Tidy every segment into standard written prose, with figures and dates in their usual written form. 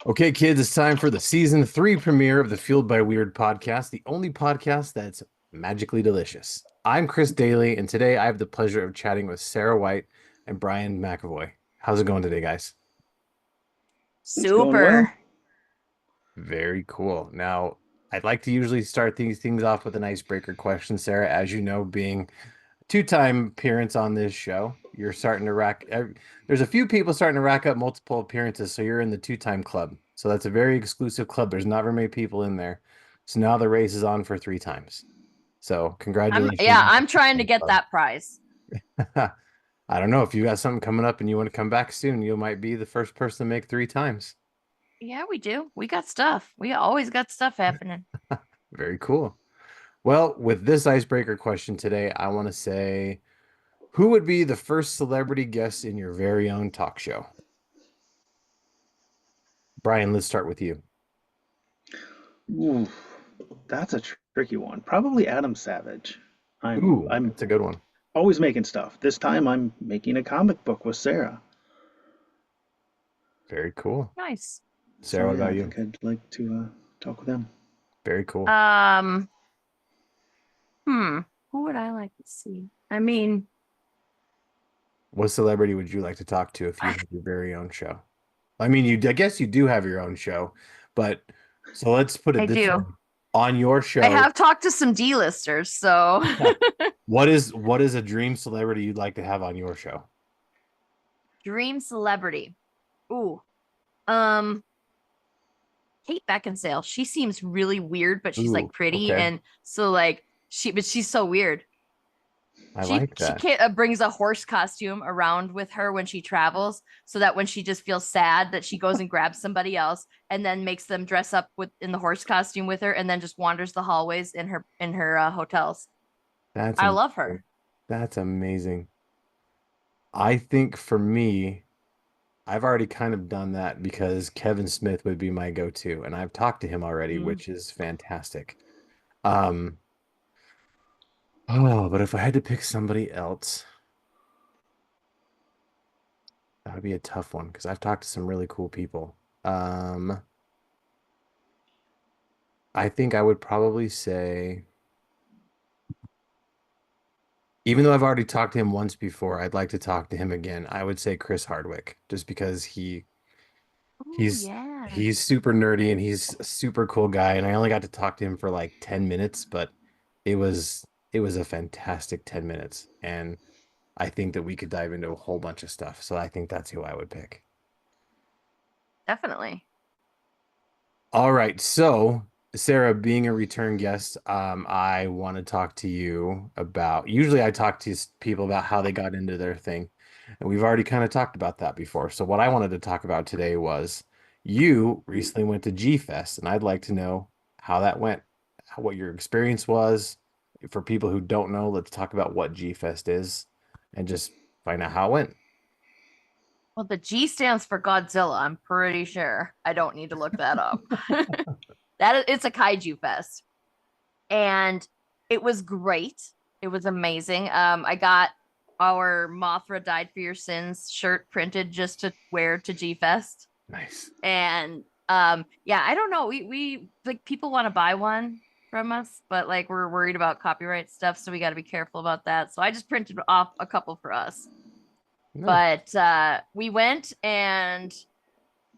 Okay, kids, it's time for the season 3 premiere of the Fueled by Weird podcast, the only podcast that's magically delicious. I'm Chris Daly, and today I have the pleasure of chatting with Sarah White and Brian McEvoy. How's it going today, guys? It's going well. Super. Very cool. Now, I'd like to usually start these things off with an icebreaker question, Sarah. As you know, being two-time appearance on this show, you're starting to there's a few people starting to rack up multiple appearances, so you're in the two-time club. So that's a very exclusive club. There's not very many people in there. So now the race is on for 3 times. So congratulations. I'm trying to get that prize. I don't know if you got something coming up and you want to come back soon, you might be the first person to make 3 times. Yeah, we do. We got stuff. We always got stuff happening. Very cool. Well, with this icebreaker question today, I want to say, who would be the first celebrity guest in your very own talk show? Brian, let's start with you. Ooh, that's a tricky one. Probably Adam Savage. I'm That's a good one. always making stuff. This time I'm making a comic book with Sarah. Very cool. Nice. Sarah, what yeah, about I you? think I'd like to talk with them. Very cool. Who would I like to see? I mean, What celebrity would you like to talk to if you had your very own show? I mean, I guess you do have your own show, but so let's put I it this way. do. On your show, I have talked to some D-listers, so what is a dream celebrity you'd like to have on your show? dream celebrity. Ooh. Kate Beckinsale. She seems really weird, but she's like pretty, okay. and so like she's so weird. I like that. She brings a horse costume around with her when she travels, so that when she just feels sad, that she goes and grabs somebody else and then makes them dress up in the horse costume with her, and then just wanders the hallways in her hotels. I love her. That's amazing. I think for me, I've already kind of done that because Kevin Smith would be my go-to, and I've talked to him already, which is fantastic. But if I had to pick somebody else, that would be a tough one because I've talked to some really cool people. I think I would probably say, even though I've already talked to him once before, I'd like to talk to him again. I would say Chris Hardwick, just because Ooh, he's yeah. he's super nerdy and he's a super cool guy. And I only got to talk to him for like 10 minutes, but it was a fantastic 10 minutes. And I think that we could dive into a whole bunch of stuff. So I think that's who I would pick. Definitely. All right. So, Sarah, being a return guest, I want to talk to you about, usually I talk to people about how they got into their thing. And we've already kind of talked about that before. So what I wanted to talk about today was you recently went to G Fest, and I'd like to know how that went, what your experience was. For people who don't know, let's talk about what G Fest is and just find out how it went. Well, the G stands for Godzilla. I'm pretty sure. I don't need to look that up. It's a kaiju fest, and it was great. It was amazing. I got our Mothra Died for Your Sins shirt printed just to wear to G Fest. Nice. And yeah, I don't know. We like, people want to buy one from us, but like we're worried about copyright stuff, so we got to be careful about that. So I just printed off a couple for us. Nice. But we went, and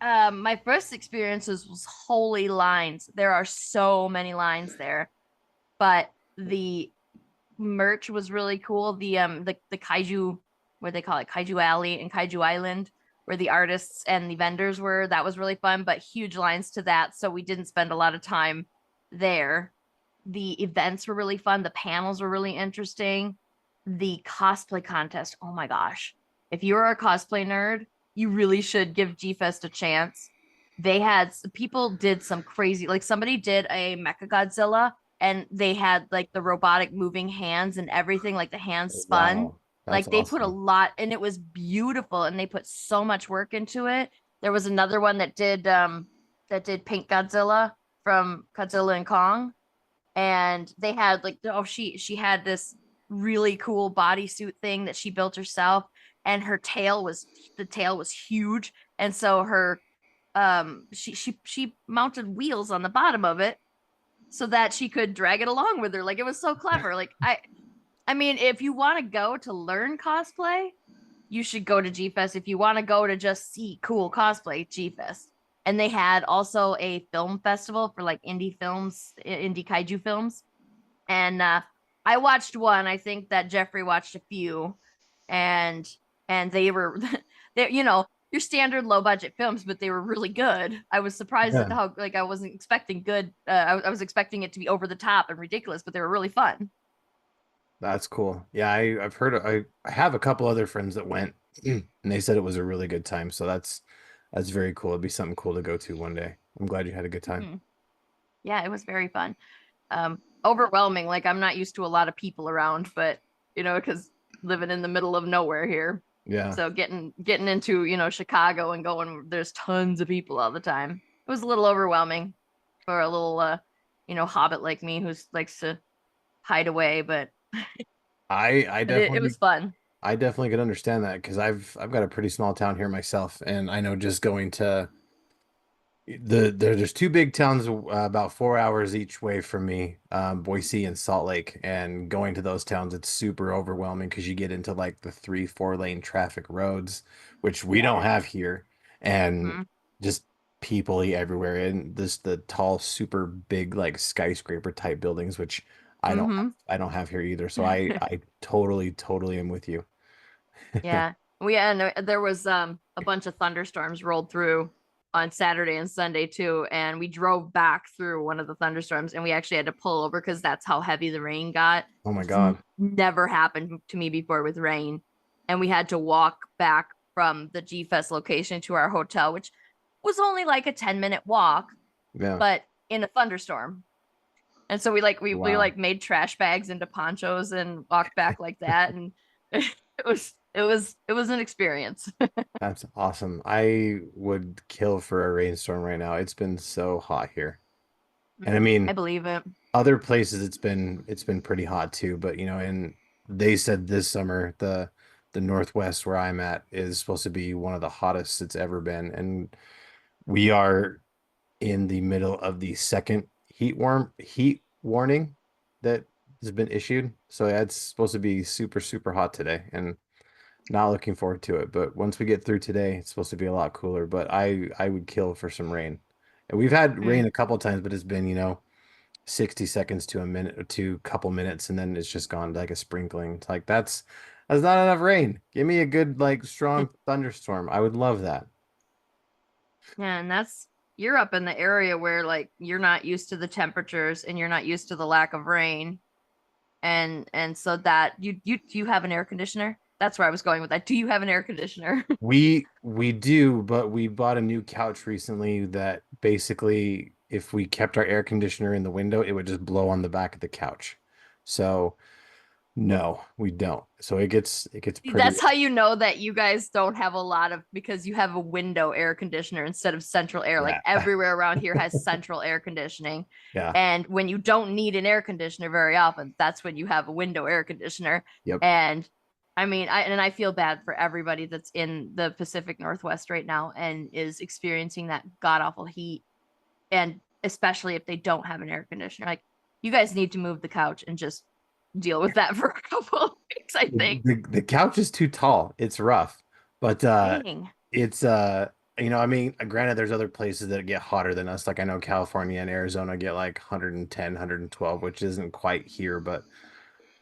my first experiences was holy lines. There are so many lines there, but the merch was really cool. The kaiju, what they call it, Kaiju Alley and Kaiju Island, where the artists and the vendors were, that was really fun, but huge lines to that, so we didn't spend a lot of time there. The events were really fun. The panels were really interesting. The cosplay contest, oh my gosh. If you're a cosplay nerd, you really should give G-Fest a chance. People did some crazy, like somebody did a Mecha Godzilla, and they had like the robotic moving hands and everything, like the hands spun. Wow. Like That's they put a awesome. lot, and it was beautiful, and they put so much work into it. There was another one that did Pink Godzilla from Godzilla and Kong, and they had like, she had this really cool bodysuit thing that she built herself. and the tail was huge, and so her she mounted wheels on the bottom of it so that she could drag it along with her. Like, it was so clever. Like, I mean, if you want to go to learn cosplay, you should go to G Fest. If you want to go to just see cool cosplay, G Fest. And they had also a film festival for like indie films, indie kaiju films. And I watched one. I think that Jeffrey watched a few, and they were they your standard low budget films, but they were really good. I was surprised at Yeah, how, like, I wasn't expecting good. I was expecting it to be over the top and ridiculous, but they were really fun. that's cool. Yeah, I've heard I have a couple other friends that went and they said it was a really good time. So that's very cool. It'd be something cool to go to one day. I'm glad you had a good time. Mhm. Yeah, it was very fun. Overwhelming. Like, I'm not used to a lot of people around, but because living in the middle of nowhere here, Yeah. so getting into Chicago and going, there's tons of people all the time. It was a little overwhelming for a little hobbit like me who likes to hide away, but I it was definitely fun. I definitely could understand that because I've got a pretty small town here myself, and I know just going to there's two big towns about 4 hours each way from me, Boise and Salt Lake, and going to those towns it's super overwhelming because you get into like the 3-4 lane traffic roads, which we don't have here, and Mm-hmm. just people everywhere, and this the tall, super big like skyscraper type buildings, which Mm-hmm. I don't have here either. So I totally am with you. Yeah. And there was a bunch of thunderstorms rolled through on Saturday and Sunday too, and we drove back through one of the thunderstorms, and we actually had to pull over because that's how heavy the rain got. Oh my It's God. never happened to me before with rain, and we had to walk back from the G Fest location to our hotel, which was only like a 10-minute walk, Yeah. but in a thunderstorm. And so we Wow. like made trash bags into ponchos and walked back like that, and it was an experience. That's awesome. I would kill for a rainstorm right now. It's been so hot here. And I I mean, believe it. other places it's been pretty hot too, but and they said this summer the Northwest where I'm at is supposed to be one of the hottest it's ever been. And we are in the middle of the second heat warning that has been issued. So yeah, it's supposed to be super hot today. And not looking forward to it, but once we get through today, it's supposed to be a lot cooler. But I would kill for some rain. And we've had rain Mm. a couple times, but it's been, 60 seconds to a minute or two, couple minutes, and then it's just gone like a sprinkling. It's like that's not enough rain. Give me a good like strong thunderstorm. I would love that. Yeah, and you're up in the area where, like, you're not used to the temperatures and you're not used to the lack of rain. And so that you do you have an air conditioner? That's where I was going with that. Do you have an air conditioner? We do, but we bought a new couch recently that basically if we kept our air conditioner in the window, it would just blow on the back of the couch. So no, we don't. So it gets pretty That's how you know that you guys don't have a lot of, because you have a window air conditioner instead of central air. Like, yeah. everywhere around here has central air conditioning. Yeah. And when you don't need an air conditioner very often, that's when you have a window air conditioner. Yep. And I mean, I feel bad for everybody that's in the Pacific Northwest right now and is experiencing that god awful heat. And especially if they don't have an air conditioner. Like, you guys need to move the couch and just deal with that for a couple of weeks, I think. The couch is too tall. It's rough. But Dang. it's I mean, granted there's other places that get hotter than us. Like I know California and Arizona get like 110, 112, which isn't quite here, but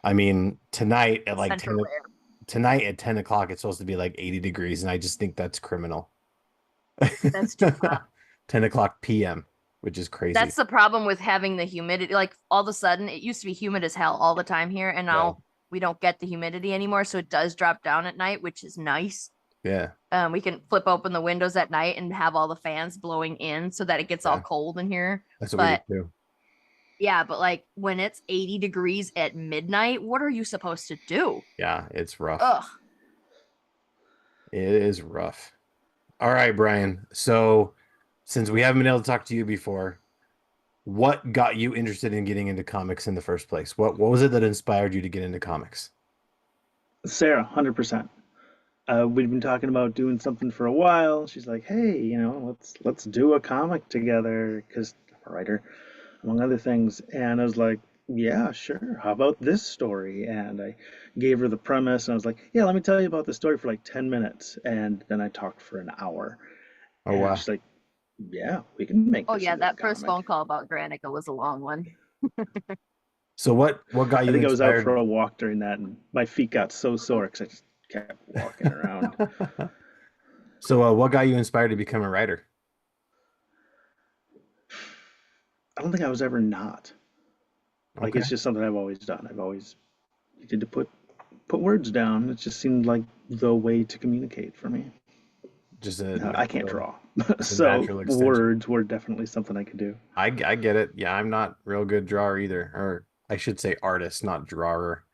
I mean tonight at like Central 10 air. tonight at 10 o'clock it's supposed to be like 80 degrees, and I just think that's criminal. That's too hot. 10 o'clock PM, which is crazy. That's the problem with having the humidity. Like, all of a sudden, it used to be humid as hell all the time here, and Yeah. now we don't get the humidity anymore. So it does drop down at night, which is nice. Yeah. We can flip open the windows at night and have all the fans blowing in so that it gets all Yeah. cold in here. That's what we But do too. yeah, but like when it's 80 degrees at midnight, what are you supposed to do? Yeah, it's rough. Ugh. It is rough. All right, Brian. So, since we haven't been able to talk to you before, what got you interested in getting into comics in the first place? What was it that inspired you to get into comics? Sarah, 100%. we'd been talking about doing something for a while. She's like, "Hey, let's do a comic together," because I'm a writer, among other things. And I was like, "Yeah, sure. How about this story?" And I gave her the premise, and I was like, "Yeah, let me tell you about the story for like 10 minutes." And then I talked for an hour, Oh and wow. she's like, "Yeah, we can make Oh this yeah, into a that first comic." phone call about Granica was a long one. So what got I you think I was out for inspired? a walk during that, and my feet got so sore because I just kept walking around. So what got you inspired to become a writer? I don't think I was ever not. Like Okay. it's just something I've always done. I've always needed to put words down. It just seemed like the way to communicate for me. Just a I can't natural, draw, just a so natural extension. words were definitely something I could do. I get it. Yeah, I'm not real good drawer either, or I should say artist, not drawer.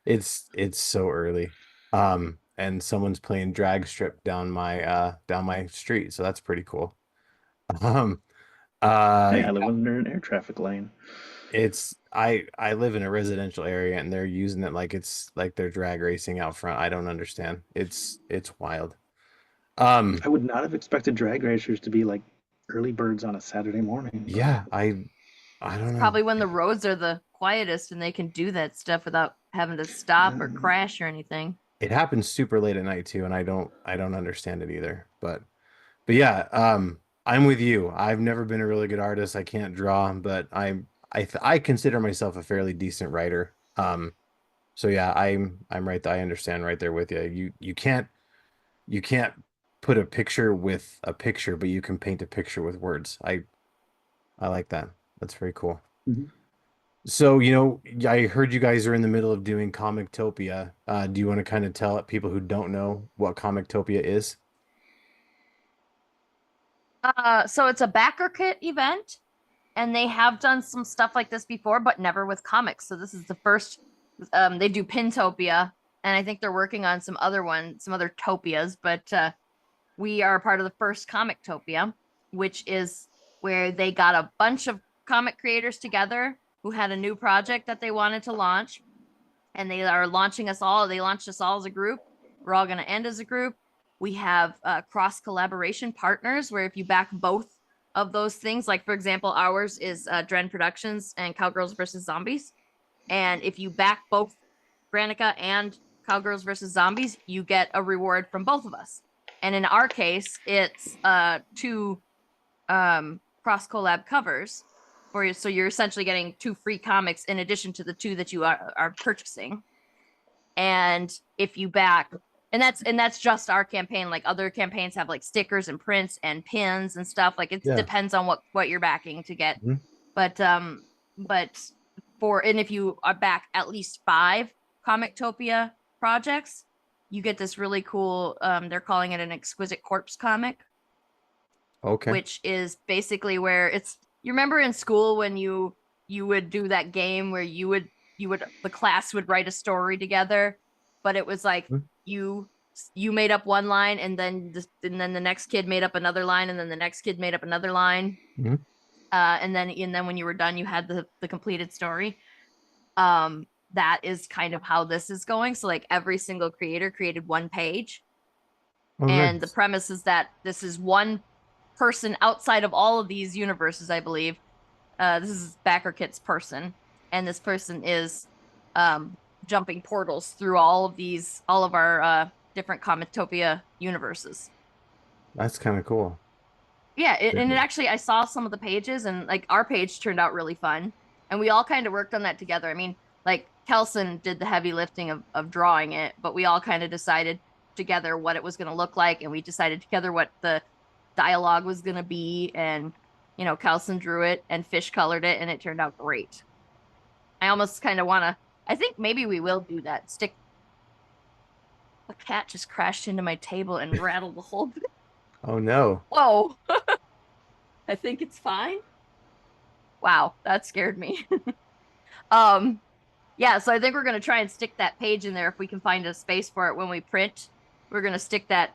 It's so early. And someone's playing drag strip down my street, so that's pretty cool. Um, Hey, I live yeah, under an air traffic lane. I live in a residential area and they're using it like it's like they're drag racing out front. I don't understand. It's wild. Um, I would not have expected drag racers to be like early birds on a Saturday morning, but yeah, I It's don't know. probably when the roads are the quietest and they can do that stuff without having to stop or uh, crash or anything. It happens super late at night too, and I don't understand it either. But yeah, I'm with you. I've never been a really good artist. I can't draw, but I consider myself a fairly decent writer. So yeah, I'm right. I understand right there with you. You can't put a picture with a picture, but you can paint a picture with words. I like that. That's very cool. mhm. So, I heard you guys are in the middle of doing Comictopia. Do you want to kind of tell people who don't know what Comictopia is? So it's a backer kit event, and they have done some stuff like this before, but never with comics. So this is the first. They do Pintopia, and I think they're working on some other topias, but we are part of the first Comictopia, which is where they got a bunch of comic creators together who had a new project that they wanted to launch, and they are launching us all. They launched us all as a group. We're all going to end as a group. We have cross collaboration partners where if you back both of those things, like for example, ours is Dren Productions and Cowgirls versus Zombies. And if you back both Granica and Cowgirls versus Zombies, you get a reward from both of us. And in our case, it's two cross collab covers for you. So you're essentially getting two free comics in addition to the two that you are purchasing. And if you back, and that's just our campaign. Like other campaigns have like stickers and prints and pins and stuff. Like it Yeah. depends on what you're backing to get. Mhm. But and if you are back at least 5 Comictopia projects, you get this really cool. They're calling it an exquisite corpse comic, Okay. which is basically where it's. You remember in school when you would do that game where you would the class would write a story together, but it was like Mhm. you you made up one line and then the next kid made up another line and then the next kid made up another line, Mhm. and then when you were done you had the completed story. That is kind of how this is going. So like every single creator created one page, Oh, and the nice. premise is that this is one person outside of all of these universes, I believe. This is Backer Kit's person, and this person is um, jumping portals through all of our different Comictopia universes. That's kind of cool. Yeah, and it actually, I saw some of the pages, and like our page turned out really fun, and we all kind of worked on that together. I mean, like Kelson did the heavy lifting of drawing it, but we all kind of decided together what it was going to look like, and we decided together what the dialogue was going to be, and Kelson drew it and Fish colored it, and it turned out great. I almost kind of want to. I think maybe we will do that. Stick. A cat just crashed into my table and rattled the whole. Oh no. Whoa! I think it's fine. Wow, that scared me. um, yeah, so I think we're gonna try and stick that page in there if we can find a space for it when we print. We're gonna stick that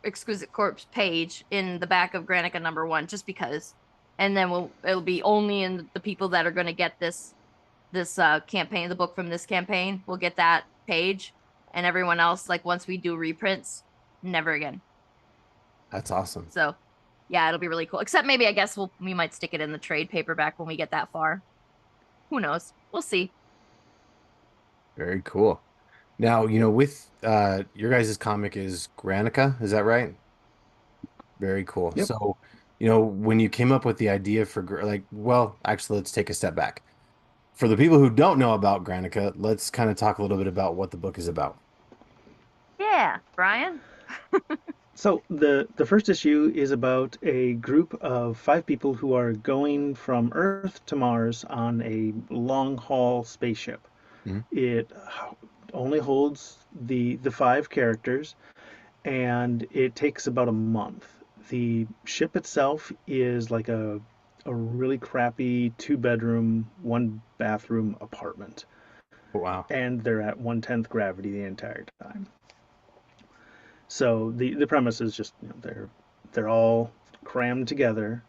exquisite corpse page in the back of Granica #1 just because, and then it'll be only in the people that are gonna get this campaign, the book from this campaign will get that page, and everyone else, like once we do reprints, never again. That's awesome. So yeah, it'll be really cool. Except maybe I guess we might stick it in the trade paperback when we get that far. Who knows? We'll see. Very cool. Now, with your guys' comic is Granica, is that right? Very cool. Yep. So, when you came up with the idea for well, actually, let's take a step back. For the people who don't know about Granica, let's kind of talk a little bit about what the book is about. Yeah, Brian. So the first issue is about a group of 5 people who are going from Earth to Mars on a long haul spaceship. Mhm. It only holds the 5 characters, and it takes about a month. The ship itself is like a really crappy 2 bedroom, 1 bathroom apartment, Oh, wow. and they're at 1/10 gravity the entire time. So the premise is just, they're all crammed together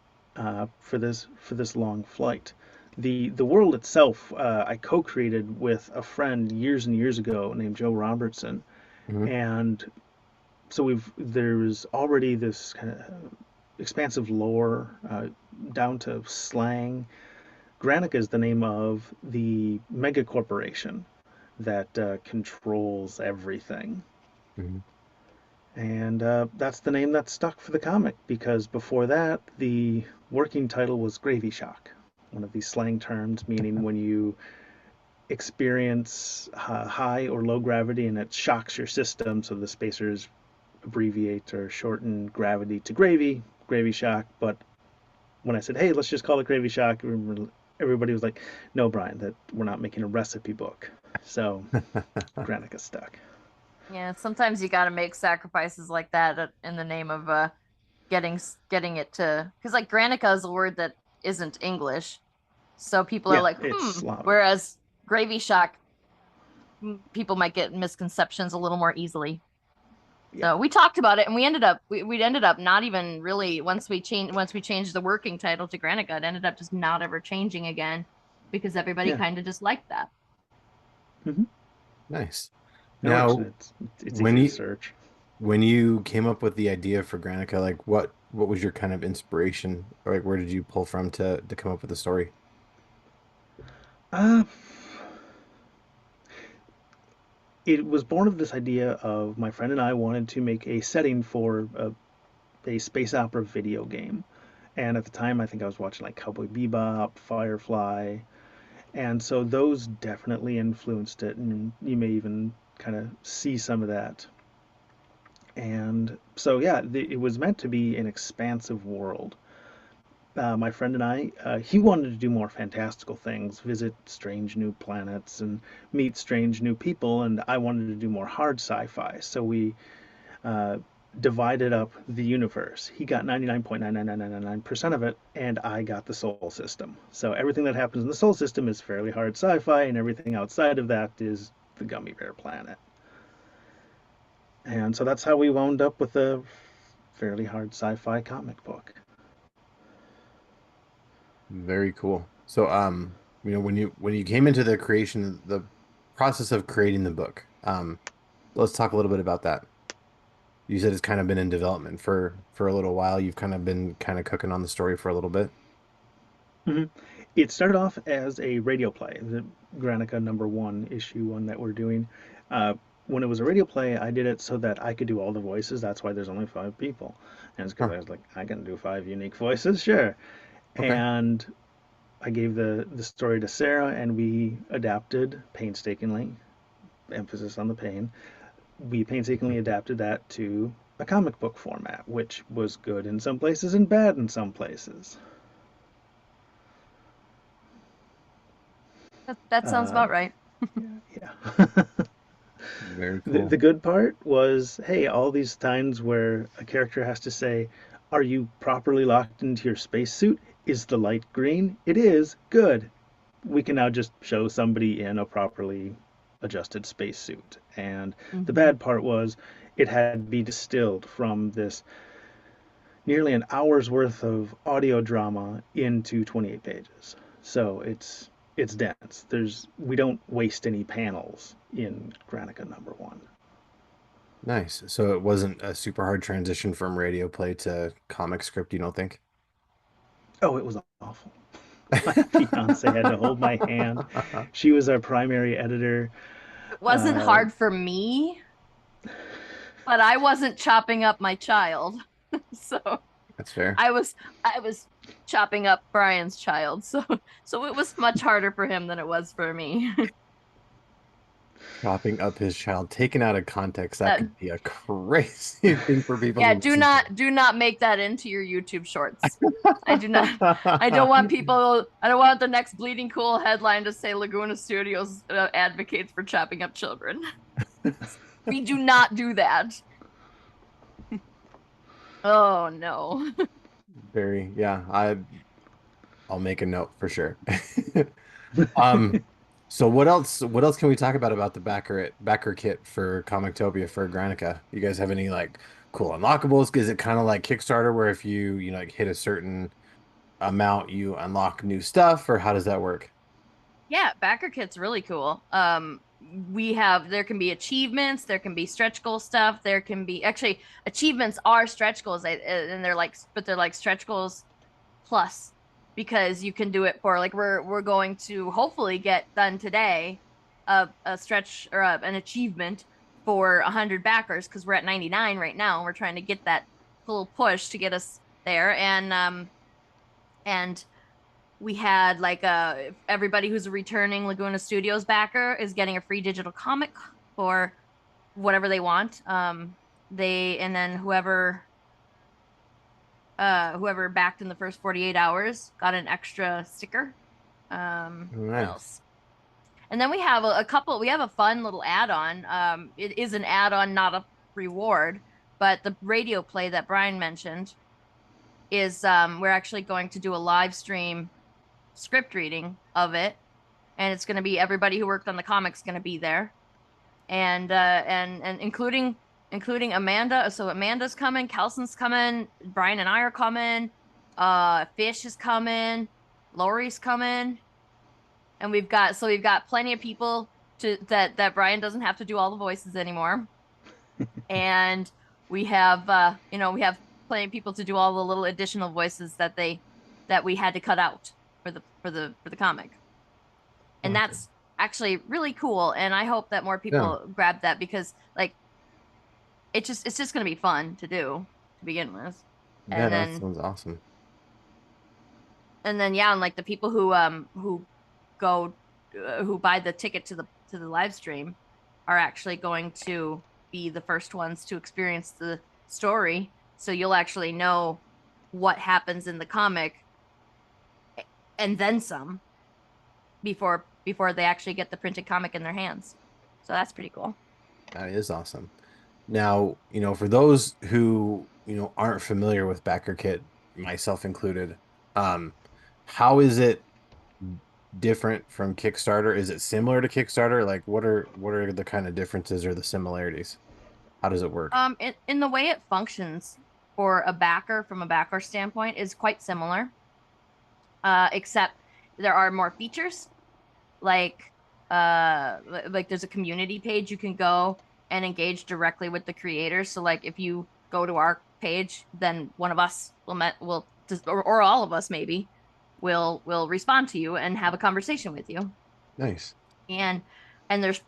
for this long flight. The world itself, I co-created with a friend years and years ago named Joe Robertson, Mhm. and so there's already this kind of expansive lore, down to slang. Granica is the name of the mega corporation that controls everything. Mhm. And that's the name that stuck for the comic, because before that, the working title was Gravy Shock, one of these slang terms meaning when you experience high or low gravity and it shocks your system, so the spacers abbreviate or shorten gravity to gravy shock. But when I said, hey, let's just call it Gravy Shock, everybody was like, no, Brian, that we're not making a recipe book. So Granica stuck. Yeah, sometimes you got to make sacrifices like that in the name of getting it to, because like Granica is a word that isn't English, so people are Yeah, like, it's hmm. Slavic. Whereas Gravy Shock, people might get misconceptions a little more easily. Yeah, So we talked about it, and we ended up not even really once we changed the working title to Granica, it ended up just not ever changing again because everybody yeah. kind of just liked that. Hmm. Nice. It works, and Now, it's when easy to you search. when you came up with the idea for Granica, like what was your kind of inspiration, or like where did you pull from to come up with the story? Uh, it was born of this idea of my friend and I wanted to make a setting for a space opera video game. And at the time, I think I was watching like Cowboy Bebop, Firefly, and so those definitely influenced it. And you may even kind of see some of that. And so, yeah, it was meant to be an expansive world. My friend and I, he wanted to do more fantastical things, visit strange new planets and meet strange new people, and I wanted to do more hard sci-fi. So we uh, divided up the universe. He got 99.99999% of it, and I got the Sol System. So everything that happens in the Sol System is fairly hard sci-fi, and everything outside of that is the Gummy Bear Planet. And so that's how we wound up with a fairly hard sci-fi comic book. Very cool. So, when you came into the process of creating the book, let's talk a little bit about that. You said it's kind of been in development for a little while. You've kind of been kind of cooking on the story for a little bit. Mm-hmm. It started off as a radio play, the Granica #1 issue 1 that we're doing. Uh, when it was a radio play, I did it so that I could do all the voices. That's why there's only 5 people. And it's because Huh. I was like, I can do 5 unique voices, sure. Okay. And I gave the story to Sarah, and we adapted painstakingly, emphasis on the pain. We painstakingly adapted that to a comic book format, which was good in some places and bad in some places. That sounds Uh, about right. yeah. Very The cool. good part was, hey, all these times where a character has to say, are you properly locked into your spacesuit? Is the light green? It is. Good. We can now just show somebody in a properly adjusted spacesuit. And the Hmm. bad part was, it had to be distilled from this nearly an hour's worth of audio drama into 28 pages. So it's dense. We don't waste any panels in Granica #1. Nice. So it wasn't a super hard transition from radio play to comic script, you don't think? Oh, it was awful. My fiance had to hold my hand. She was our primary editor. It wasn't Uh, hard for me, but I wasn't chopping up my child. So That's fair. I was chopping up Brian's child. So it was much harder for him than it was for me. Chopping up his child, taken out of context, that That could be a crazy thing for people to Yeah, listen do not make that into your YouTube shorts. to. I don't want the next Bleeding Cool headline to say Laguna Studios advocates for chopping up children. We do not do that. Oh no. Very, yeah, I'll make a note for sure. Um, so what else can we talk about the backer kit for Comictopia for Granica? You guys have any like cool unlockables? Is it kind of like Kickstarter where if you know like hit a certain amount you unlock new stuff, or how does that work? Yeah, backer kit's really cool. There can be achievements, there can be stretch goal stuff, there can be actually achievements are stretch goals, and they're like stretch goals plus, because you can do it for like we're going to hopefully get done today a stretch or an achievement for 100 backers because we're at 99 right now and we're trying to get that little push to get us there. And we had like everybody who's a returning Laguna Studios backer is getting a free digital comic for whatever they want. They and then whoever backed in the first 48 hours got an extra sticker. What Nice. else? And then we have we have a fun little add-on. It is an add-on, not a reward, but the radio play that Brian mentioned is we're actually going to do a live stream script reading of it, and it's going to be everybody who worked on the comics going to be there, and including Amanda. So Amanda's coming, Kelson's coming, Brian and I are coming, Fish is coming, Lori's coming, and we've got plenty of people to that Brian doesn't have to do all the voices anymore, and we have plenty of people to do all the little additional voices that we had to cut out for the comic, and Awesome. that's actually really cool. And I hope that more Yeah. people grab that because like it's just going to be fun to do to begin with. Yeah, And that then sounds awesome. yeah, and like the people who go who buy the ticket to the live stream are actually going to be the first ones to experience the story, so you'll actually know what happens in the comic and then some before they actually get the printed comic in their hands. So that's pretty cool. That is awesome. Now, for those who, aren't familiar with Backer Kit, myself included, um, how is it different from Kickstarter? Is it similar to Kickstarter? Like what are the kind of differences or the similarities? How does it work? In the way it functions for a backer from a backer standpoint is quite similar, except there are more features like like there's a community page you can go and engage directly with the creators. So like if you go to our page, then one of us will or all of us maybe will respond to you and have a conversation with you. Nice. And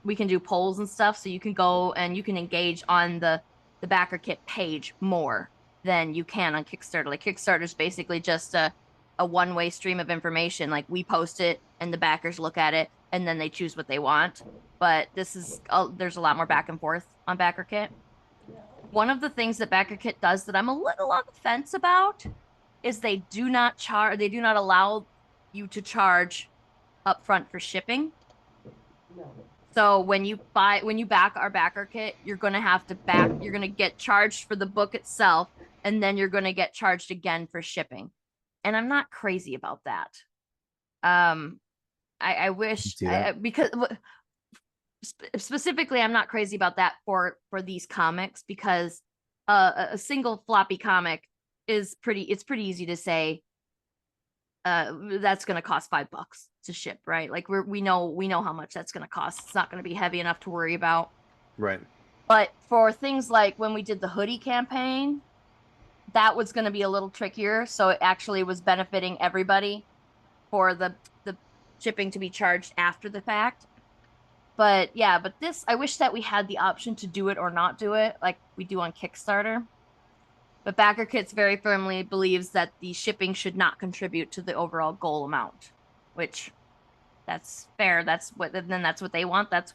we can do polls and stuff, so you can go and you can engage on the backer kit page more than you can on Kickstarter. Like Kickstarter is basically just a one-way stream of information. Like we post it and the backers look at it and then they choose what they want. But there's a lot more back and forth on backer kit. One of the things that backer kit does that I'm a little on the fence about is they do not allow you to charge upfront for shipping. So when you back our backer kit, you're gonna get charged for the book itself, and then you're gonna get charged again for shipping. And I'm not crazy about that. Um, I wish See that? because specifically, I'm not crazy about that for these comics because a single floppy comic it's pretty easy to say that's going to cost $5 to ship, right? Like we know how much that's going to cost. It's not going to be heavy enough to worry about. Right. But for things like when we did the hoodie campaign, that was going to be a little trickier. So it actually was benefiting everybody for the shipping to be charged after the fact. But yeah, but this, I wish that we had the option to do it or not do it like we do on Kickstarter. But Backer Kits very firmly believes that the shipping should not contribute to the overall goal amount, which that's fair. That's what they want. That's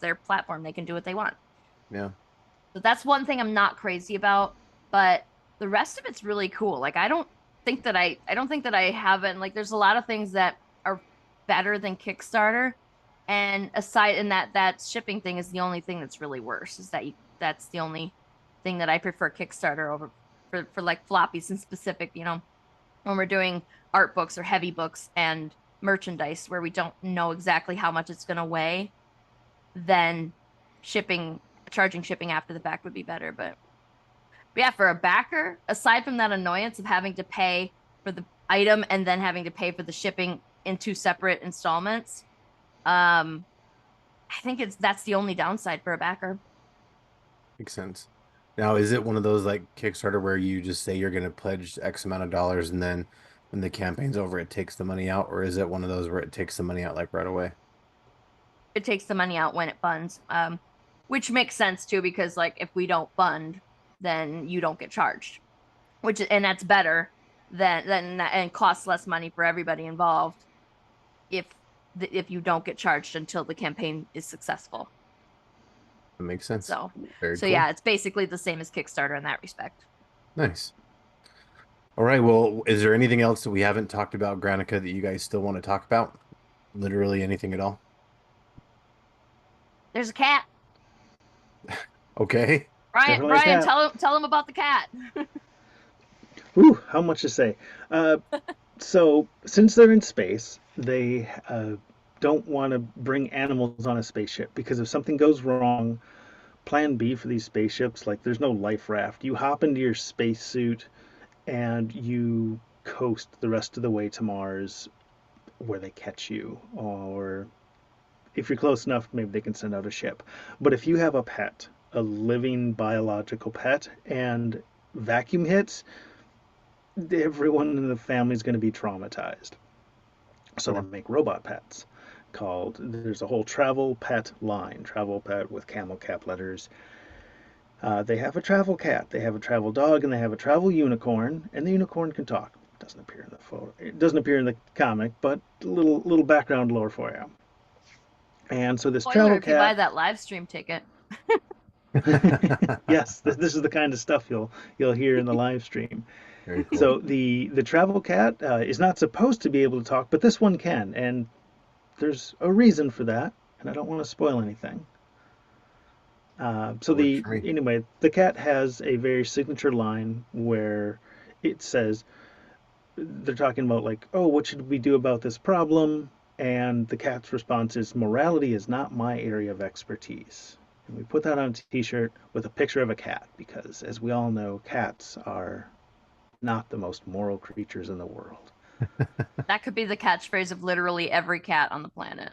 their platform. They can do what they want. Yeah. So that's one thing I'm not crazy about, but the rest of it's really cool. Like I don't think that I haven't like there's a lot of things that are better than Kickstarter. And aside in that shipping thing is the only thing that's really worse is that's the only thing that I prefer Kickstarter over for like floppies in specific, when we're doing art books or heavy books and merchandise where we don't know exactly how much it's going to weigh, then shipping charging shipping after the fact would be better. But yeah, for a backer, aside from that annoyance of having to pay for the item and then having to pay for the shipping in two separate installments, I think that's the only downside for a backer. Makes sense. Now, is it one of those like Kickstarter where you just say you're going to pledge X amount of dollars and then when the campaign's over, it takes the money out? Or is it one of those where it takes the money out like right away? It takes the money out when it funds, which makes sense too because like if we don't fund, then you don't get charged, and that's better than and costs less money for everybody involved if if you don't get charged until the campaign is successful. That makes sense. So, Very so cool. yeah, it's basically the same as Kickstarter in that respect. Nice. All right. Well, is there anything else that we haven't talked about, Granica, that you guys still want to talk about? Literally anything at all? There's a cat. Okay. Definitely a Brian, cat. tell him about the cat. Ooh, how much to say? Uh, so, since they're in space, they don't want to bring animals on a spaceship because if something goes wrong, plan B for these spaceships, like there's no life raft. You hop into your spacesuit and you coast the rest of the way to Mars where they catch you. Or if you're close enough, maybe they can send out a ship. But if you have a pet, a living biological pet, and vacuum hits, everyone in the family is going to be traumatized. So they Sure. make robot pets called, there's a whole travel pet line, travel pet with camel cap letters. They have a travel cat, they have a travel dog, and they have a travel unicorn, and the unicorn can talk. It doesn't appear in the photo. It doesn't appear in the comic, but a little background lore for you. And so this Spoiler travel if you buy cat, that live stream ticket. yes, this is the kind of stuff you'll hear in the live stream. Very cool. So the travel cat is not supposed to be able to talk, but this one can, and there's a reason for that, and I don't want to spoil anything. So That works the for me. anyway, the cat has a very signature line where it says they're talking about like, oh, what should we do about this problem? And the cat's response is, morality is not my area of expertise. And we put that on a T-shirt with a picture of a cat because, as we all know, cats are not the most moral creatures in the world. That could be the catchphrase of literally every cat on the planet.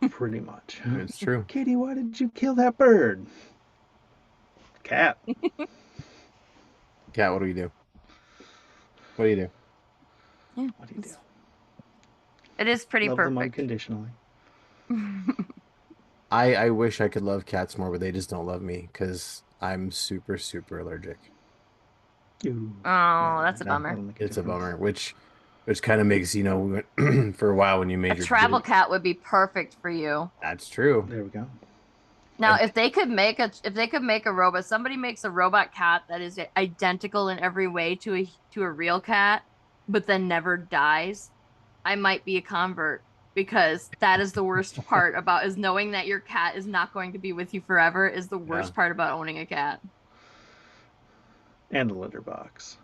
Pretty much. It's true. Katie, why did you kill that bird? Cat. Cat, what do we do? What do you do? Yeah, What do you do? it is pretty Love them perfect. unconditionally. I wish I could love cats more, but they just don't love me because I'm super, super allergic. Ooh, Oh, yeah, that's a bummer. that'll make a It's a difference. bummer, which kind of makes, we went for a while when you A made your travel video. cat would be perfect for you. That's true. There we go. Now, And if they could make a robot, somebody makes a robot cat that is identical in every way to a real cat, but then never dies, I might be a convert because that is the worst part about is knowing that your cat is not going to be with you forever is the yeah, worst part about owning a cat. And a litter box.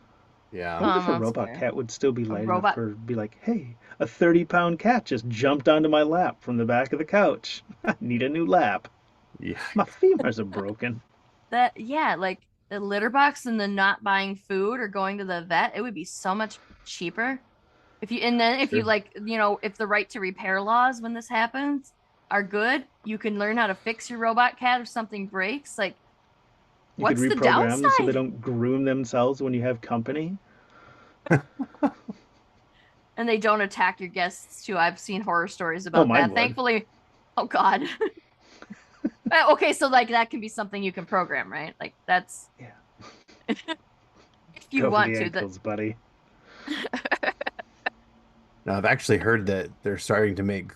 I yeah. wonder if a That's robot fair. cat would still be A light enough robot for be like, hey, a 30-pound cat just jumped onto my lap from the back of the couch. I need a new lap. Yeah. My femurs are broken. that yeah, like the litter box and the not buying food or going to the vet, it would be so much cheaper. If you and then if you True. like, if the right to repair laws when this happens are good, you can learn how to fix your robot cat if something breaks. Like, You could what's the reprogram them so they downside? don't groom themselves when you have company. And they don't attack your guests too. I've seen horror stories Oh, about mine that. would. Thankfully, oh God. Okay, so like that can be something you can program, right? Like that's Yeah. if you Go for want the to. That ankles, buddy. Now, I've actually heard that they're starting to make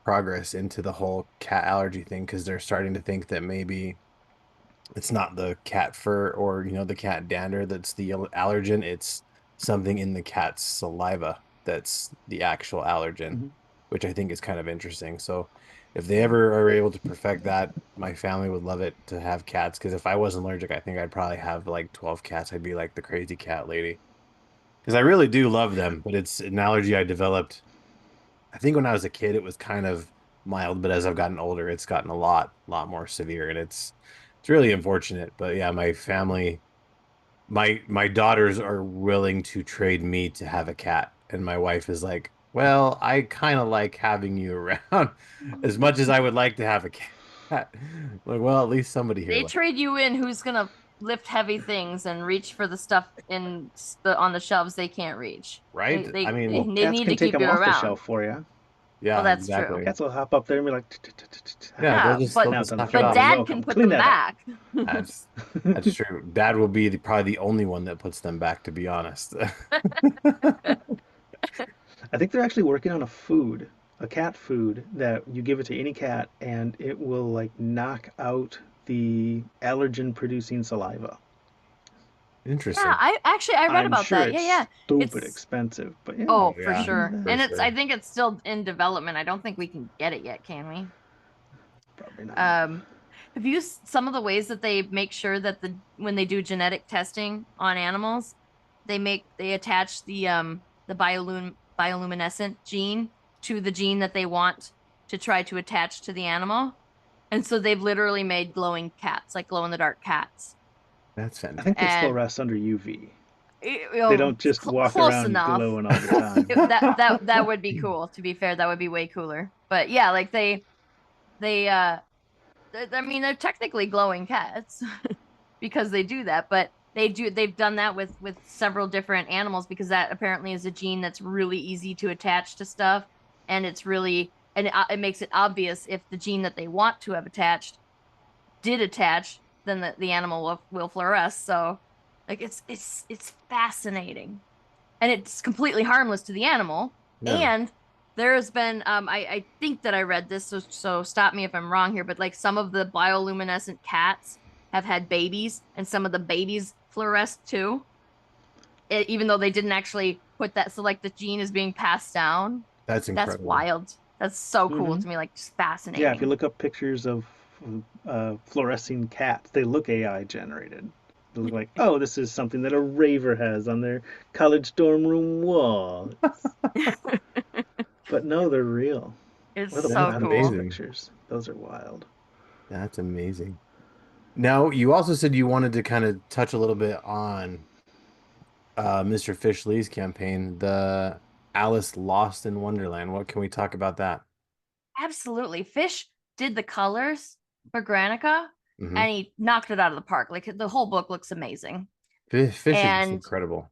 progress into the whole cat allergy thing because they're starting to think that maybe it's not the cat fur or, the cat dander that's the allergen. It's something in the cat's saliva that's the actual allergen, Hmm. which I think is kind of interesting. So if they ever are able to perfect that, my family would love it to have cats. Because if I wasn't allergic, I think I'd probably have like 12 cats. I'd be like the crazy cat lady. Because I really do love them, but it's an allergy I developed. I think when I was a kid, it was kind of mild, but as I've gotten older, it's gotten a lot more severe, and it's really unfortunate. But yeah, my family, my daughters are willing to trade me to have a cat, and my wife is like, "Well, I kind of like having you around as much as I would like to have a cat." Like, well, at least somebody here they likes, trade you in who's gonna lift heavy things and reach for the stuff the on the shelves they can't reach. right? They I they they, mean, Well, they cats need can to take keep them you off the around. shelf for you. Well, yeah, that's true. exactly. Cats will hop up there and be like, Yeah, Yeah, they'll now just it's on the knock it but shelf. off. Like, dad oh, can come put clean them that up. back. That's that's true. Dad will be probably the only one that puts them back, to be honest. I think they're actually working on a cat food that you give it to any cat and it will like knock out the allergen producing saliva. Yeah, Interesting. I read I'm about sure that. Yeah, it's yeah. stupid It's expensive, but yeah, Oh Oh, for you yeah, can do sure. that. for And I sure. think it's still in development. I don't think we can get it yet, can we? Probably not. Um, have you some of the ways that they make sure that when they do genetic testing on animals, they attach the bioluminescent gene to the gene that they want to try to attach to the animal. And so they've literally made glowing cats, like glow in the dark cats. I That's think they fantastic. still And rest under UV. you They know, don't just walk close around enough. glowing all the time. That would be cool. To be fair, that would be way cooler. But yeah, like they I mean they're technically glowing cats because they do that, but they've done that with several different animals because that apparently is a gene that's really easy to attach to stuff, and it makes it obvious if the gene that they want to have attached did attach, then the animal will fluoresce. So like it's fascinating, and it's completely harmless to the animal. Yeah, And there has been I think that I read this, so stop me if I'm wrong here, but like some of the bioluminescent cats have had babies, and some of the babies fluoresce too, even though they didn't actually put that. So like the gene is being passed down. that's That's incredible. wild. That's so cool Hmm. to me, like just Yeah, if you fascinating. look up pictures of fluorescing cats, they look AI generated. They look like, oh, this is something that a raver has on their college dorm room wall. But no, they're real. It's Or the so That's platypus cool. amazing. pictures. Those are wild. That's amazing. Now, you also said you wanted to kind of touch a little bit on Mr. Fish Lee's campaign, the Alice Lost in Wonderland. What can we talk about that? Absolutely. Fish did the colors for Granica, Hmm. and he knocked it out of the park. Like the whole book looks amazing. Fish is just And incredible.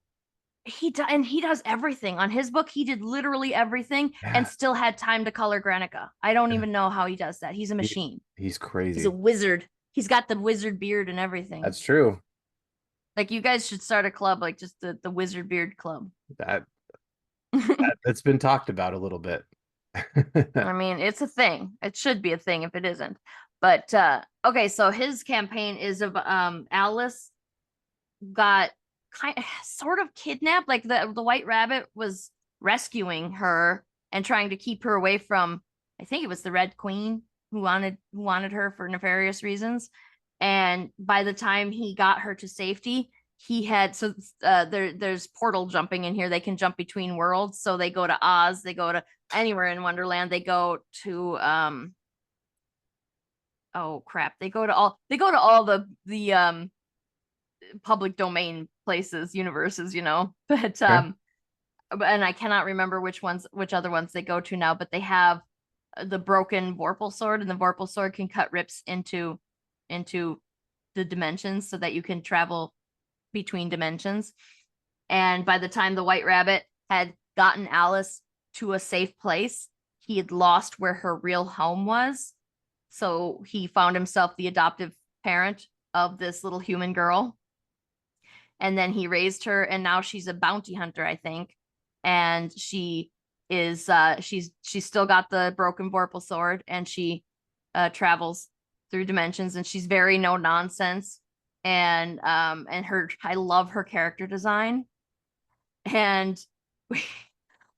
he does everything. On his book, he did literally everything and Yeah, still had time to color Granica. I don't yeah. even know how he does that. He's a He, machine. he's He's a crazy. wizard. He's got the wizard beard and everything. That's true. Like you guys should start a club, like just the wizard beard club. That, that's been talked about a little bit. I mean, it's a thing. It should be a thing if it isn't. But okay, so his campaign is of Alice got sort of kidnapped. Like the White Rabbit was rescuing her and trying to keep her away from, I think it was the Red Queen who wanted her for nefarious reasons. And by the time he got her to safety, he had there's portal jumping in here. They can jump between worlds. So they go to Oz, they go to anywhere in Wonderland. They go to oh crap. They go to all the public domain places, universes, you know. Okay. And I cannot remember which other ones they go to now, but they have the broken Vorpal sword, and the Vorpal sword can cut rips into the dimensions so that you can travel between dimensions. And by the time the White Rabbit had gotten Alice to a safe place, he had lost where her real home was. So he found himself the adoptive parent of this little human girl. And then he raised her, and now she's a bounty hunter, I think. And she is she's still got the broken Vorpal sword, and she travels through dimensions, and she's very no nonsense. And her I love her character design. And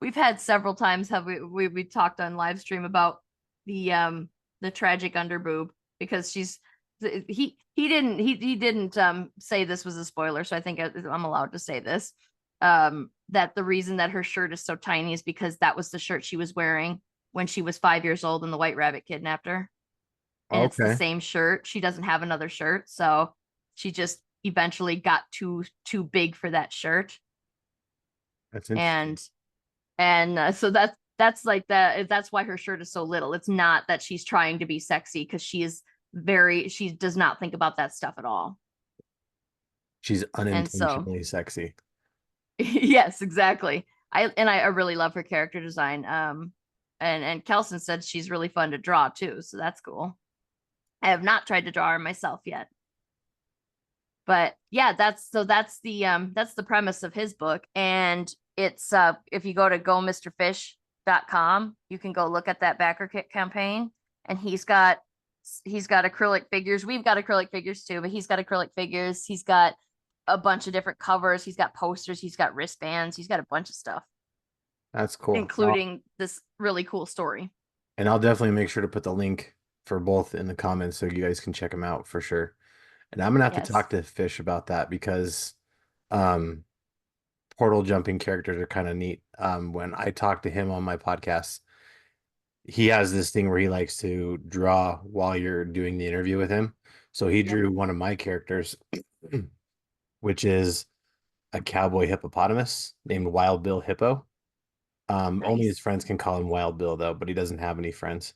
we've had several times have we talked on live stream about the tragic underboob, because he didn't say this was a spoiler, so I think I'm allowed to say this, that the reason that her shirt is so tiny is because that was the shirt she was wearing when she was 5 years old and the White Rabbit kidnapped her, and it's the Okay. same shirt. She doesn't have another shirt, so she just eventually got too big for that shirt. That's interesting. And so that's like that. That's why her shirt is so little. It's not that she's trying to be sexy, because she does not think about that stuff at all. She's And so unintentionally sexy. yes, exactly. I really love her character design. And Kelson said she's really fun to draw too, so that's cool. I have not tried to draw her myself yet. But yeah, that's the premise of his book. And it's if you go to gomisterfish.com, you can go look at that backer kit campaign. And he's got acrylic figures. We've got acrylic figures too, but he's got acrylic figures. He's got a bunch of different covers. He's got posters, he's got wristbands, he's got a bunch of stuff, That's cool. including this really cool story. And I'll definitely make sure to put the link for both in the comments so you guys can check them out for sure. And I'm gonna have to Yes. talk to Fish about that because um portal jumping characters are kind of neat. When I talk to him on my podcast, he has this thing where he likes to draw while you're doing the interview with him. So he Yep. drew one of my characters, which is a cowboy hippopotamus named Wild Bill Hippo. Only his Nice. friends can call him Wild Bill though, but he doesn't have any friends.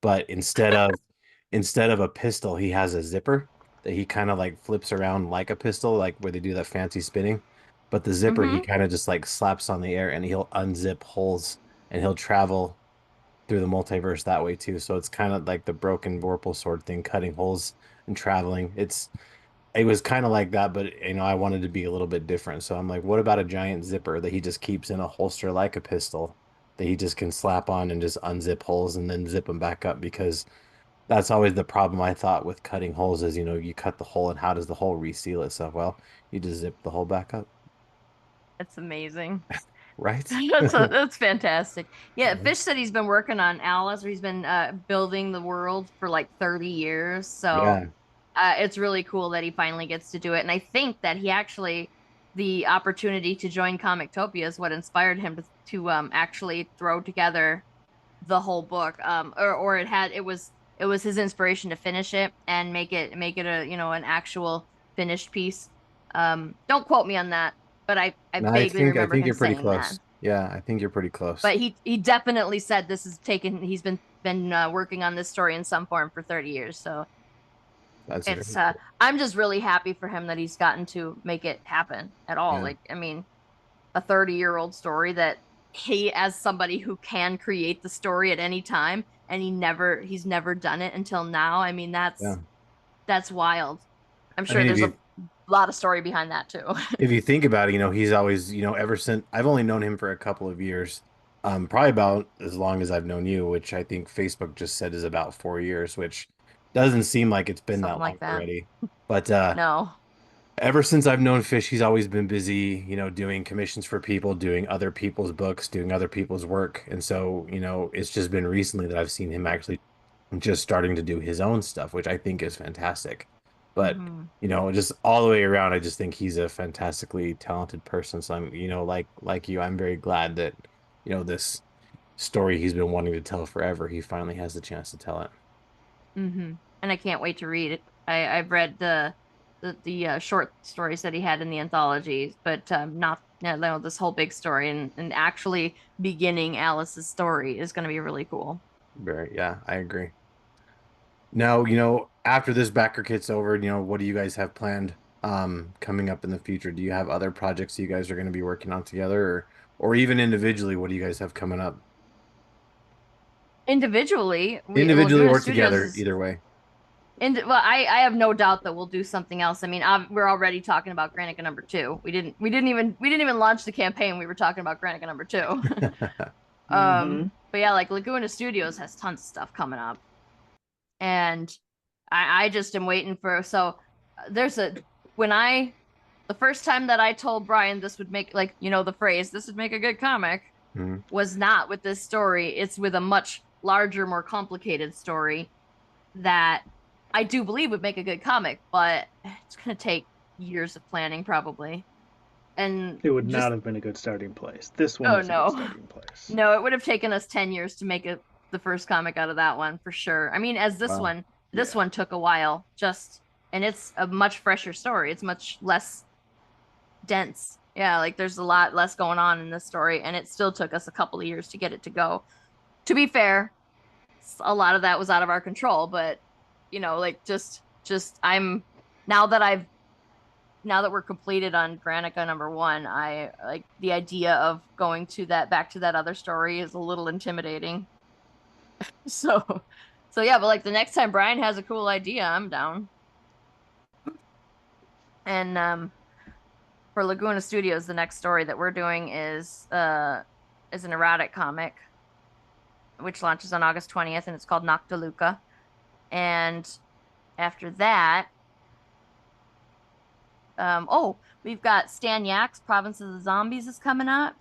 But instead of a pistol, he has a zipper that he kind of like flips around like a pistol, like where they do that fancy spinning. But the zipper he Mm-hmm. kind of just like slaps on the air and he'll unzip holes and he'll travel through the multiverse that way too. So it's kind of like the broken Vorpal sword thing, cutting holes and traveling. It was kind of like that, but I wanted to be a little bit different. So I'm like, what about a giant zipper that he just keeps in a holster like a pistol that he just can slap on and just unzip holes and then zip them back up? Because that's always the problem I thought with cutting holes is, you cut the hole and how does the hole reseal itself? Well, you just zip the hole back up, That's amazing. right? That's fantastic. Yeah, Fish said he's been working on Alice, or he's been building the world for like 30 years. So Yeah. it's really cool that he finally gets to do it. And I think that the opportunity to join Comictopia is what inspired him to actually throw together the whole book. Or it was his inspiration to finish it and make it a an actual finished piece. Don't quote me on that, but I No, I vaguely think I remember think him you're pretty saying that. close. Yeah, I think you're pretty close. But he definitely said this is taken. He's been working on this story in some form for 30 years. So That's very it's cool. I'm just really happy for him that he's gotten to make it happen at all. Yeah. Like, I mean, a 30-year-old story that he, as somebody who can create the story at any time, and he's never done it until now. I mean, Yeah. that's wild. I'm I sure mean, there's a lot of story behind that too. if you think about it, he's always, ever since I've only known him for a couple of years, probably about as long as I've known you, which I think Facebook just said is about 4 years, which doesn't seem like it's been Something that long like that. already. But No. ever since I've known Fish, he's always been busy, doing commissions for people, doing other people's books, doing other people's work. And so, it's just been recently that I've seen him actually just starting to do his own stuff, which I think is fantastic. But, Hmm. just all the way around, I just think he's a fantastically talented person. So I'm, like you, I'm very glad that, this story he's been wanting to tell forever, he finally has the chance to tell it. Hmm. And I can't wait to read it. I've read the short stories that he had in the anthology, but not this whole big story, and actually beginning Alice's story is going to be really cool. Very, yeah, I agree. Now, after this backer kit's over, what do you guys have planned coming up in the future? Do you have other projects you guys are going to be working on together or even individually, what do you guys have coming up? Individually, Individually Laguna or Studios together, is either way. well, I have no doubt that we'll do something else. I mean, we're already talking about Granica number two. We didn't even launch the campaign. We were talking about Granica number two. Mm-hmm. But yeah, like Laguna Studios has tons of stuff coming up, and I just am waiting for. So there's a when I the first time that I told Brian this would make like the phrase this would make a good comic Mhm. was not with this story. It's with a much larger, more complicated story that I do believe would make a good comic, but it's going to take years of planning probably. And It would just, not have been a good starting place. This one oh is a good no. starting place. No, it would have taken us 10 years to make the first comic out of that one for sure. I mean, as Wow. this Yeah. one took a while just, and it's a much fresher story. It's much less dense. Yeah, like there's a lot less going on in this story, and it still took us a couple of years to get it to go. To be fair, a lot of that was out of our control, but like just I'm now that I've now that we're completed on Granica number one, I like the idea of going to that back to that other story is a little intimidating. So so yeah, but like the next time Brian has a cool idea, I'm down. And for Laguna Studios, the next story that we're doing is an erotic comic, which launches on August 20th, and it's called Noctiluca. And after that, we've got Stan Yak's Province of the Zombies is coming up,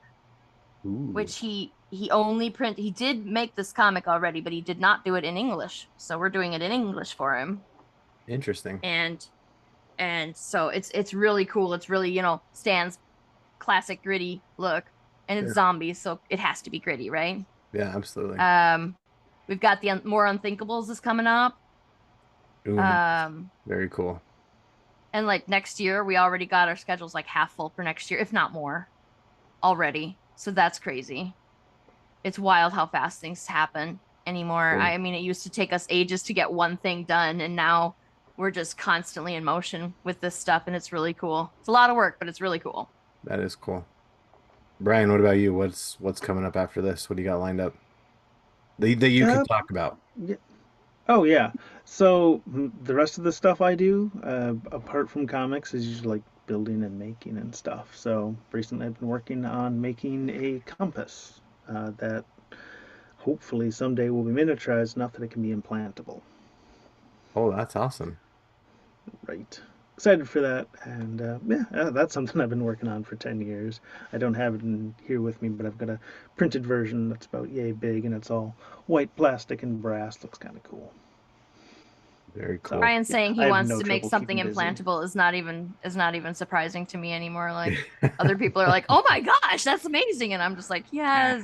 Ooh, which he did make this comic already, but he did not do it in English. So we're doing it in English for him. interesting. And so it's really cool. It's really, Stan's classic gritty look. And it's Sure. zombies, so it has to be gritty, right? Yeah, absolutely. Um we've got the more unthinkables is coming up. Ooh, nice. Um Very cool. and like next year, we already got our schedules like half full for next year, if not more already. So that's crazy. It's wild how fast things happen anymore. Cool. I mean, it used to take us ages to get one thing done, and now we're just constantly in motion with this stuff, and it's really cool. It's a lot of work, but it's really cool. That is cool. Brian, what about you? What's coming up after this? What do you got lined up that you could Uh, talk about? yeah. Oh yeah. So the rest of the stuff I do, apart from comics, is usually like building and making and stuff. So recently I've been working on making a compass that hopefully someday will be miniaturized enough that it can be implantable. Oh, that's awesome. Right. Excited for that, and that's something I've been working on for 10 years. I don't have it in here with me, but I've got a printed version that's about yay big, and it's all white plastic and brass. Looks kind of cool. Very So cool. Brian yeah, saying I he have wants no to make trouble something keeping busy. implantable is not even surprising to me anymore. Like other people are like, "Oh my gosh, that's amazing," and I'm just like, "Yes."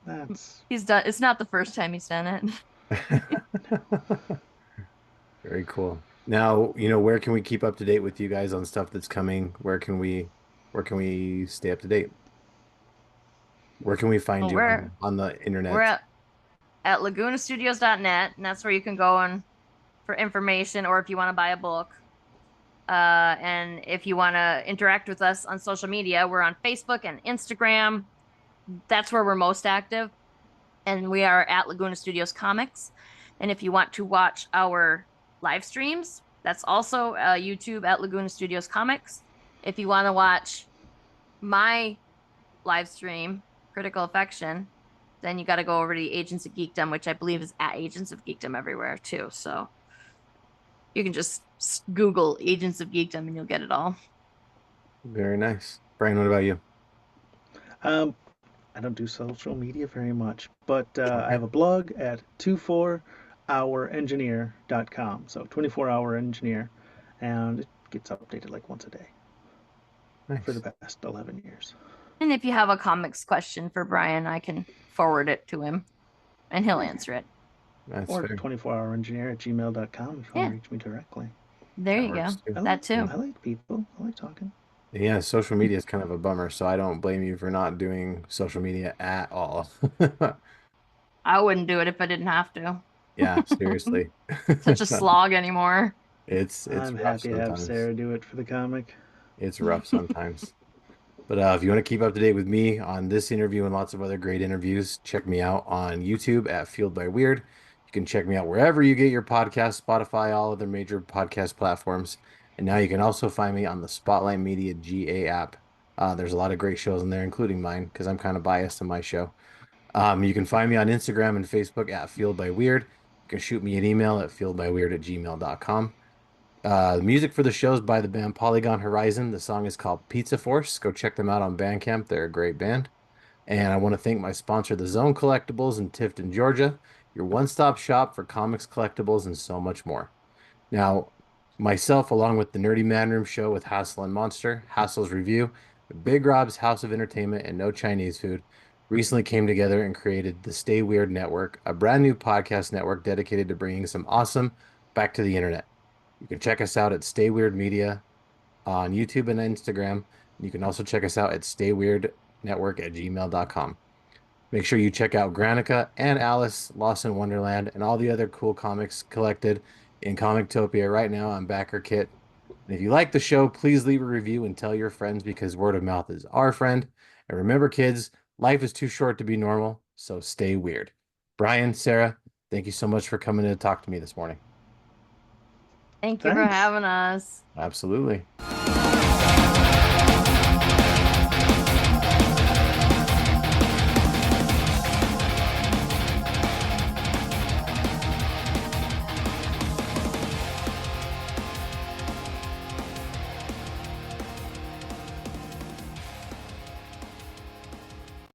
That's He's done. It's not the first time he's done it. Very cool. Now, where can we keep up to date with you guys on stuff that's coming? Where can we stay up to date? Where can we find Well, you we're on the we're internet? at lagunastudios.net, and that's where you can go and for information or if you want to buy a book. And if you want to interact with us on social media, we're on Facebook and Instagram. That's where we're most active. And we are at Laguna Studios Comics. And if you want to watch our live streams, that's also YouTube at Laguna Studios Comics. If you want to watch my live stream, Critical Affection, then you got to go over to the Agents of Geekdom, which I believe is at Agents of Geekdom everywhere too. So you can just Google Agents of Geekdom and you'll get it all. Very nice. Brian, what about you? um, I don't do social media very much, but I Okay. have a blog at 24hourengineer.com. So 24-hour engineer, and it gets updated like once a day for the Nice. past 11 years. And if you have a comics question for Brian, I can forward it to him and he'll answer it. That's Or fair. 24hourengineer at gmail.com if you want Yeah, to reach me directly. there That you works go. too. That too. I like people. I like talking. Yeah, social media is kind of a bummer, so I don't blame you for not doing social media at all. I wouldn't do it if I didn't have to. Yeah, seriously. Such a slog anymore. It's I'm rough happy to have sometimes. Sarah do it for the comic. It's rough sometimes. But if you want to keep up to date with me on this interview and lots of other great interviews, check me out on YouTube at Fueled by Weird. You can check me out wherever you get your podcasts, Spotify, all other major podcast platforms. And now you can also find me on the Spotlight Media GA app. There's a lot of great shows in there, including mine, because I'm kind of biased to my show. You can find me on Instagram and Facebook at Fueled by Weird. You can shoot me an email at fueledbyweird@gmail.com. The music for the show is by the band Polygon Horizon. The song is called Pizza Force. Go check them out on Bandcamp. They're a great band. And I want to thank my sponsor, The Zone Collectibles in Tifton, Georgia, your one-stop shop for comics, collectibles, and so much more. Now, myself, along with the Nerdy Man Room show with Hassel and Monster, Hassel's Review, Big Rob's House of Entertainment, and No Chinese Food, recently came together and created the Stay Weird Network, a brand new podcast network dedicated to bringing some awesome back to the internet. You can check us out at Stay Weird Media on YouTube and Instagram. You can also check us out at stayweirdnetwork@gmail.com. Make sure you check out Granica and Alice Lost in Wonderland and all the other cool comics collected in Comictopia right now on Backer Kit. And if you like the show, please leave a review and tell your friends because word of mouth is our friend. And remember, kids, life is too short to be normal, so stay weird. Brian, Sarah, thank you so much for coming to talk to me this morning. Thank you for Thanks. having us. Absolutely.